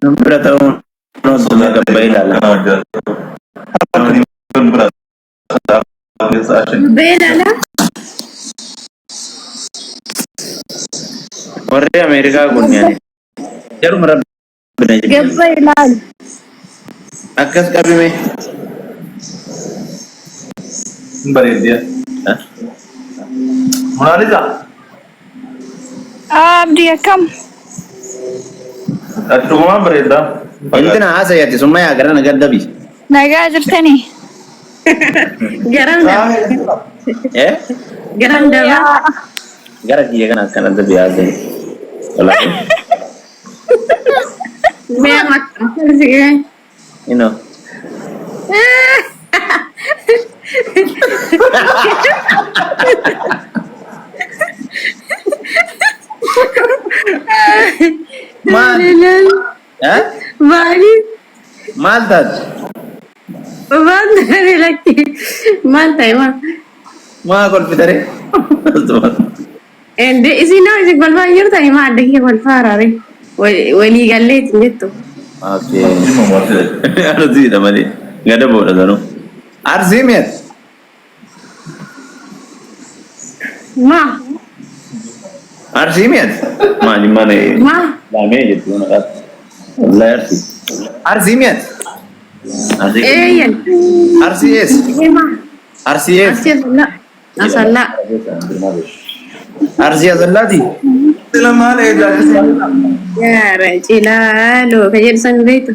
Berata no sudah kebaila lah. Bela lah. Warri Amerika kunyani. Jarum merab. Kebaila. Akas kami me. Bari dia. Monalisa. Abdi kam. Atuma bari da. Intina asa yati sumaya garana gaddabi. Naga jirtani. Garam dah. Garam dah. Gara dia kan akan ada biasa. Kalau Memang sih. you know. Mal, Bali. mal tad. Bandare lagi. Mantai mah. Ma kol fitare. Ende isi na isi balwa yurta ima ada kia balwa rare. Wali galle tinjatu. Okay. Cuma mati. Arzi dah mali. Gak ada bola dano. Arzi met. Ma. Arzi met. Ma di mana? Ma. Lama je tu nak. Allah arzi. Arzi met. Arzi. Eh ya. Arzi es. Eh ma. Arzi es. Asyik lah. Asalla. Arzi azallati. Lama le dah. Ya rajila lo kajer sangre tu.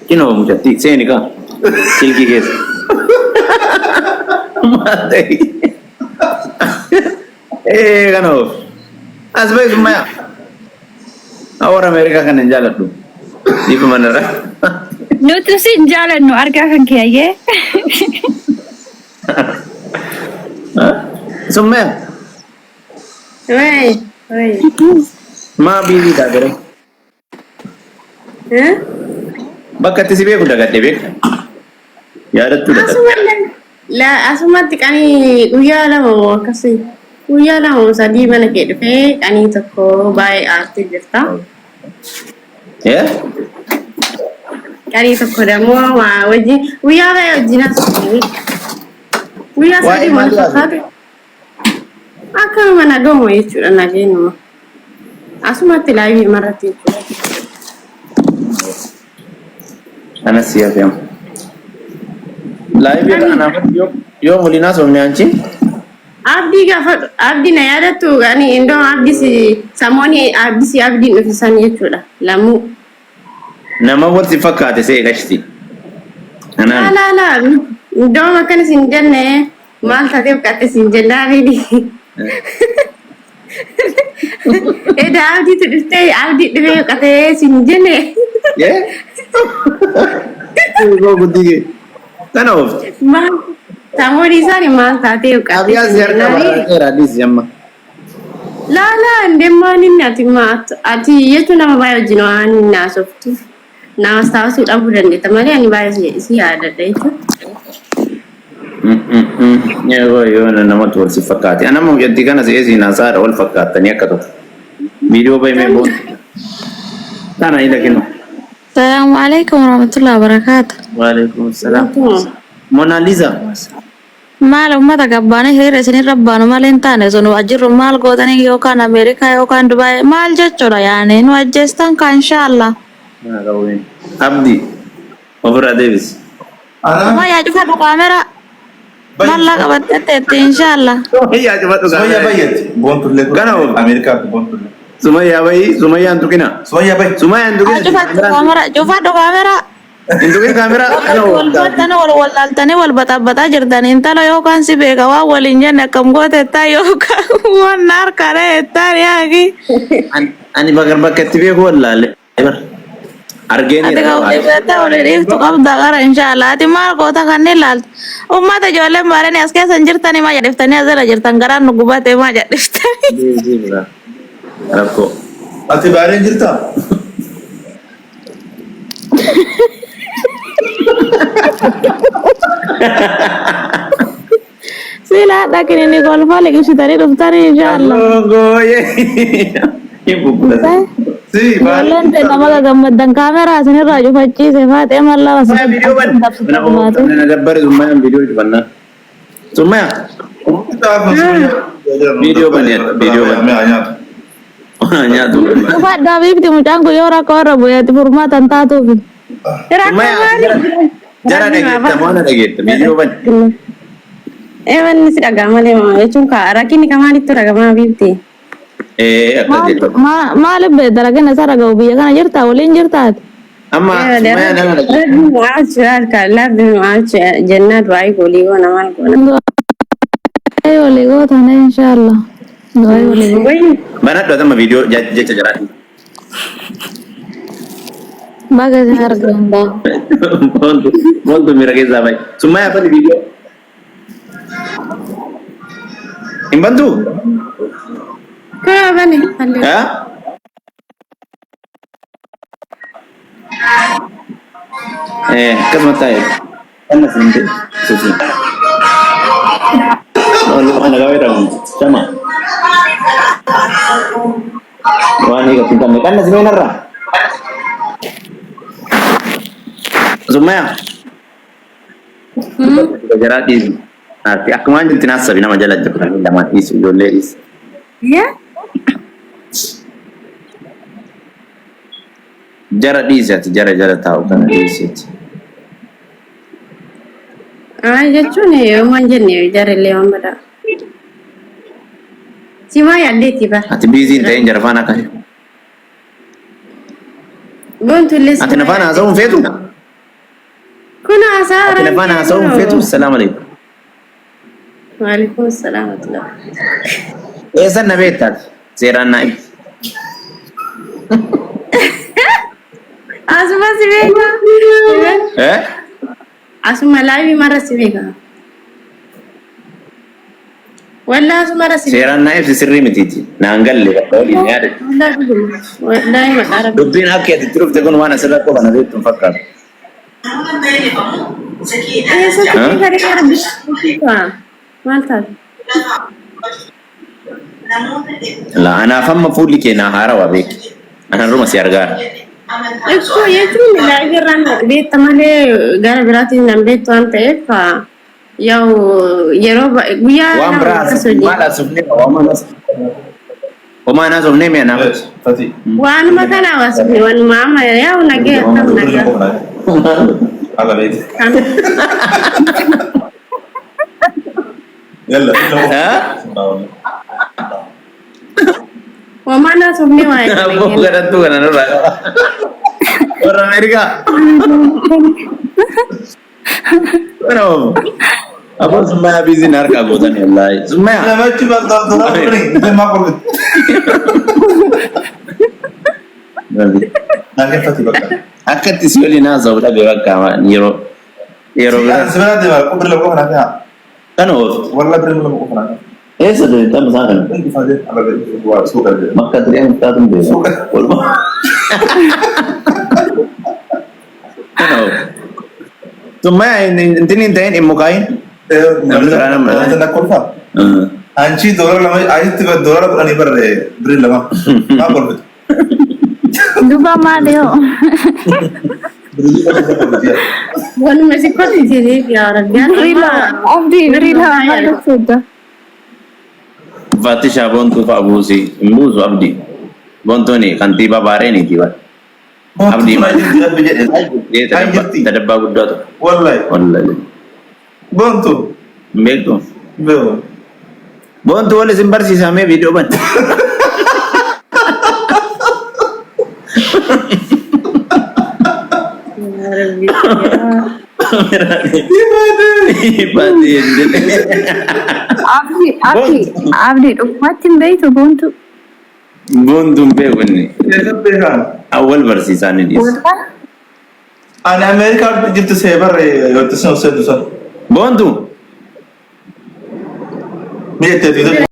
Kino mujati seni ka. Silki kes. Mate. Kano. Asbay sumaya. Awar Amerika kan jalan tu. Di mana? Nutrisin jalan nu arga kan kia ye. Sumaya. Wei. Wei. Ma bibi tak kere. Bakka tisi beeku dagadde beek. Yaadattu dagadde. Asuman la asumatti kani guyyaa lama moo akkasii guyyaa lama moo sadii mana kee dhufee kanii tokko baay'ee aartii jirta. Kanii tokko dammoo waa wajjin guyyaa baay'ee wajjin asumanii guyyaa sadii wal fakkaate akkanuma nagamu jechuudha nageenyuma asumatti laayivii marratti jechuudha. Ana siap yang live ya anak yo mulina somne anci abdi gafa abdi na yada tu gani indo abdi si samoni abdi si abdi no fisani yechuda lamu nama wati fakate se gashti ana la indo makan sinjanne mal tade kate sinjandari di eda abdi tu dite abdi debe kate sinjanne ye go gudige kana of ma samoni sani mal tade kate abia zerka era dis jamma la ndemma ninni ati ma ati yetu nama bayo jino ani na softu na stasu da budan de tamale ani bayo si ada da itu yo nama tu si fakate ana mo yaddi kana se esi na sara wal fakata ni akato video bay me bon kana ila kino Assalamualaikum warahmatullahi wabarakatuh. Waalaikumsalam. Mona Lisa. Mal ummata gabbane hire sini rabbanu malentane sonu ajiru mal godani yo kan America yo kan Dubai mal jechoda yani no ajestan ka inshallah. Na gawin. Abdi. Obra Davis. Ma ya jufa do kamera. Malla kabatte inshallah. Ya coba tu kan. Soya bayat. Bon tulle. Kana Amerika bon tulle. Sumaya bay, Sumaya antukina. Soya bay. Sumaya antukina. Jufa do kamera. Antukin kamera. Tane wal tane wal bata jirdan intalo yo kan si bega wa walinja na kam gote ta yo kan wonar kare tar yagi. Ani bagar baket tibe ko wallale. Ebar. Argeni. Ate ka beta ole rif to kam dagara inshallah ati mar ko ta kan nilal. Ummata jole mare ne aske sanjirtani ma jadiftani azara jirtan garan nugubate ma jadiftani. Ji bra. Arabko. Ati bare jirta. Sila lakini ni golfa lagi sitari doftari inshallah. Go ye. Ibu pula. Sí, Ijoolleen ta'e nama gammaddan kaameraa isinirraa cufachiise faatee mallaa Sumaya video ban. Mana dabbar Sumaya video banna. Sumaya. Video ban ya, video ban. Nyaatu. Uffadhaa biifti mucaan kun yoo rakkoo irra bu'eeti furmaatan taatuufi. Sumaya. Jara dhageetta mana dhageetta video ban. Ewan si dhagama malee jechuun rakkinni kamaanitti dhagamaa biifti. Akkas jedhu. Maaliif beekta rakkina isa dhaga'u biyya kana jirtaa waliin jirtaati? Amma Sumaya nama dhageetta. Jannat waa'ee golii goona maal goona. Walii gootana inshaallah. Walii gootana. Mana dhootama video jecha jiraati. Baga si arganda. Molto mira che zabai. Sumaya fai video. In bantu? Kaya bani. Ha? Kasma tayo. Ano sindi? Susi. Ano ka nagawin raw? Sama. Wani ka tingkan kan na seminar ra. Sumaya. Jarati. Arti aku manjil tinasa bina majalah Jepang damat isu dole is. Ya? Jara disat jara tahu kan disat. Jechuun waan jenne jaarellee waan badaa. Simaa yaaddeetti ba? Ati busy ta'in jara faana kan. Bontullee Ati na faana haasa'uun feetu? Kun haasaa Ati na faana haasa'uun feetu? Assalamu alaikum. Waalaikum salaam wa Eessan na beektaati? Seeraan naa ibsi. Asuma si beeka. Asuma laabii mara si beeka. Walla asuma mara si beeka. Seeraan naa ibsi sirrii mitiiti. Naan galle bakka waliin yaade. Wallaahi maqaara. Dubbiin akka ati itti dhufte kun waan asirratti kana beektu hin fakkaatu. Eessatti beeka gara bishaan. Maal taate? La anaaf amma fuulli kee naa haarawaa beeki. Anaan ruma si argaara. Jechuun laabii irraan beekta malee gara biraatiin nan beektu waan ta'eef yeroo guyyaa Waan biraa maal asufnee homaa naas ofnee mi'a naaf. Fati. waanuma kana wasufne waanuma amma yaa'u nagee akkam nagaa. Ala beeti. Yalla. Wamana sofne waa'ee Abbo kadhattu kana nurraa qaba. Warra Ameerikaa. Warra Abbo Sumaya biiziin harkaa gootanii wallaahi. Sumaya. Namichi bal'aa dura turani. Nama kolme. Nagee fati bakka. Akkatti si waliin haasa'u dhabee bakka yeroo biraa. Sebenarnya dia aku beri lagu mana? Kan ooftu. Wallah beri lagu mana? Eessa deemtaa masaa kana? Ini fadi. Ala beeti. Wah, suka dia. Makka tiree murtaatu hin beeku. Walumaa. Kan ooftu. Sumaya intin hin ta'in hin mukaayin. Namni kolfa. Anchi dolar lama, ayitti dolar ani beri lama. Ma kolfa. Duba maali yoo? wanuma si kotti jireef yaa rabbi. Abdii riilaa maal fedda? Fattisha bontu fa abuusi hin buusu abdii. Bontooni kantiibaa baareeniiti waan. Abdii maali? Tadabbaa guddaatu. Wallahi. Wallahi. Bontu. Hin beektu. Beeku. Bontu wal isin barsiisamee viidiyoo ban. Abdii dhugumatti hin beektu boontu. Bontu hin beeku inni. Eessa beekan? Awwal barsiisaan ni dhiyeessa. Ani Amerikaa jirtu see barre yoo tisin hojjetu san. Bontu. Mijettee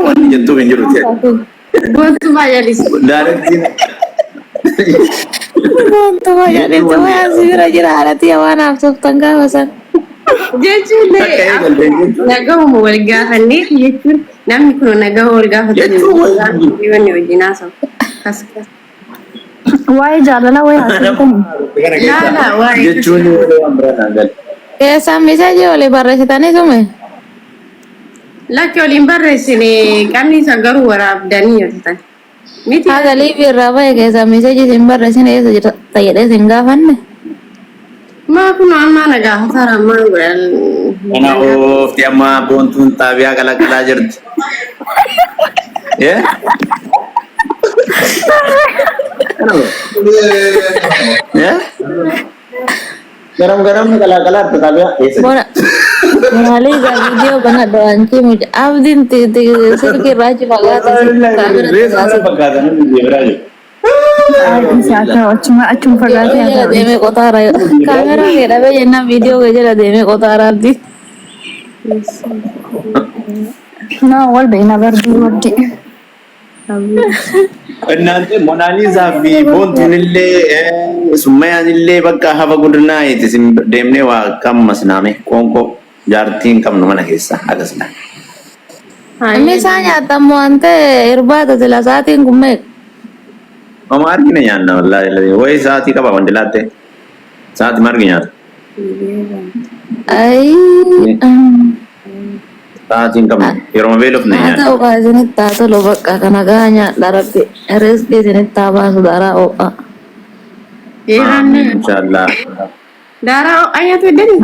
Wanni jettuuf hin jiru ta'e. Boontu maayyalis. Daarettiin. Boontu maayyalis waa asirra jira haalatii waan haasoftan gaafa san. Jechuun nagahuma wal gaafannee jechuun namni kun nagaha wal gaafatanii wanni wajjin haasa'u. Kaskas. Waa'ee jaalalaa wayii haasoftan. Laala waa'ee. jechuun waan biraa gal. Keessan miseejii olii barreessitanii sume. Lakki waliin barreessine qanniisa garuu waraabdanii hojjetan. Miti. Haga liibii irraa bahe keessan miseejii sin barreessine eessa jirta jedhee sin gaafanne. Maa kun amma na gaafataara ammaa godhan. Kana oofti amma boontuun xaabiyaa qalaqalaa jirti. Garam-garam qalaqalaa xaabiyaa eessa? Monaliza video kana doanchi muja abdin sirki raji magata achum fagate deme kotara kamera ngeda be yenna video gejela deme kotara abdi no wal be na bardi wadi እናንተ ሞናሊዛ ፊ ቦንቱንሌ ሱመያንሌ በቃ ሀበ ጉድና ይትስም ደምኔ ዋ ከም መስናሜ ቆንቆ jaartiin qabnu mana keessa agasna. Misalnya tamu ante irbata sila saatiin kumme. Mama argina nyaanna wallahi way saati qaba wandi laatte. Saati margi nyaata. Ay. Saatiin qabnu yeroo beelof ne nyaata. Tahu ka isinit taatu lo bakka kana ganya darabbi reski isinit taabaasu dara o'a. Yeeranne. Inshallah. Dara ayatu deni.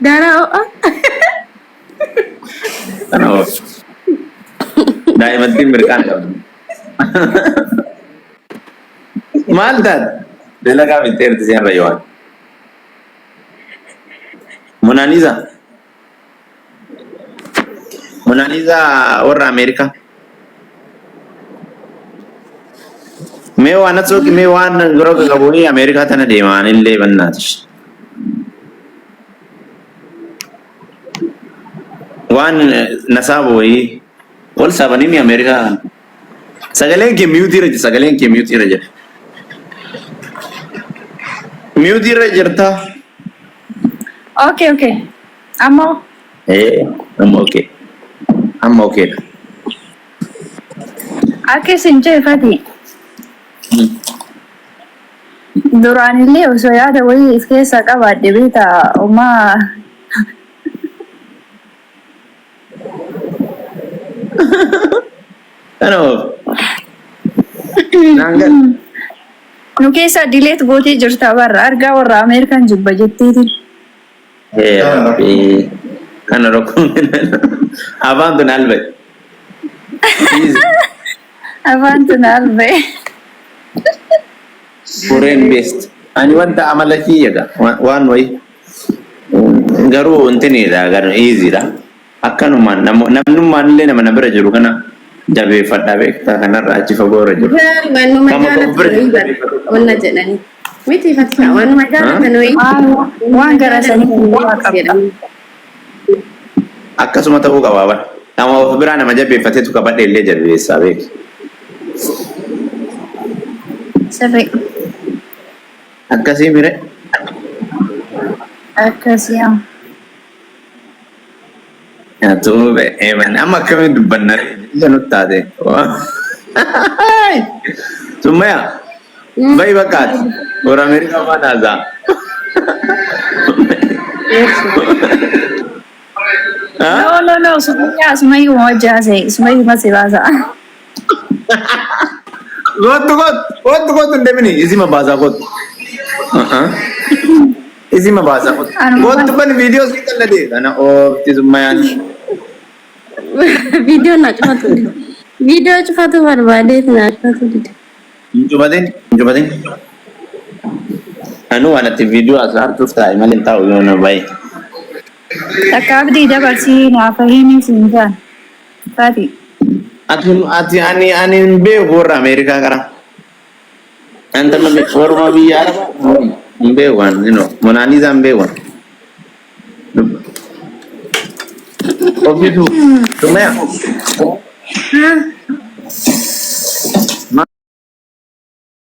Dara o'a. Kana of. Daimantin mirkaan qabnu. Maal taat? Dalagaa bitteerti seen rayyawaan. Monaliza. Monaliza warra Amerika. Mee waan atsoki mee waan goro qabuuni Amerika tana deemaan illee bannaatish. Waan nasaabooyi wal saabanii Amerika. Sagaleen kee miyuutiirra jira sagaleen kee miyuutiirra jira. Miyuutiirra jirta. Okay. Amo. Amma okay. Amma okay. Ake sinche fati. Duranillee osoo yaada wayii if keessa qabaadhe beekta uumaa. Ano? Nangal. Nu keessa dileet gootee jirta barra argaa warra Ameerikaan jibba jetteetiin. Kana rokkuun afaan tun albay. Afaan tun albay. Foreign based. Ani wanta amala kiyyaga waan wayi garuu intiniidha garuu easyidha. Akkanumaan namnummaan illee nama na bira jiru kana jabeeffadhaa beektaa kanarraa achi fagoorra jiru. Walla jedhani. Miti fatima waanuma jaalatan wayii. Waan gara sanii akkasuma ta'uu qabaaban. Nama of biraa nama jabeeffateetu qabadhe illee jabeessaa beeki. sirri. Akkasii mire. Akkasii. Tuube eeman amma akkamiin dubbanna ija nutti taate. Summaya bayi bakkaati warra Ameerikaa waan haasa'aa. No, Sumayyu wajjaase, Sumayyu masibasa. Gotu ndemini izima baasa gotu. Izima baasa gotu. Gotu ban video kita lade kana of Sumayan. Video na cufatu. Video cufatu barbaade na cufatu. Injubatin. Anu anatti video asar tufta imalin tahu yona bayi. Takka abdii dabarsii naaf himi sinjaan. Taati. Ati ani beeku warra Ameerikaa kara. Anta warra biyya Arabaa beekuwan Monaliza beekuwan. Ofiisu Sumaya.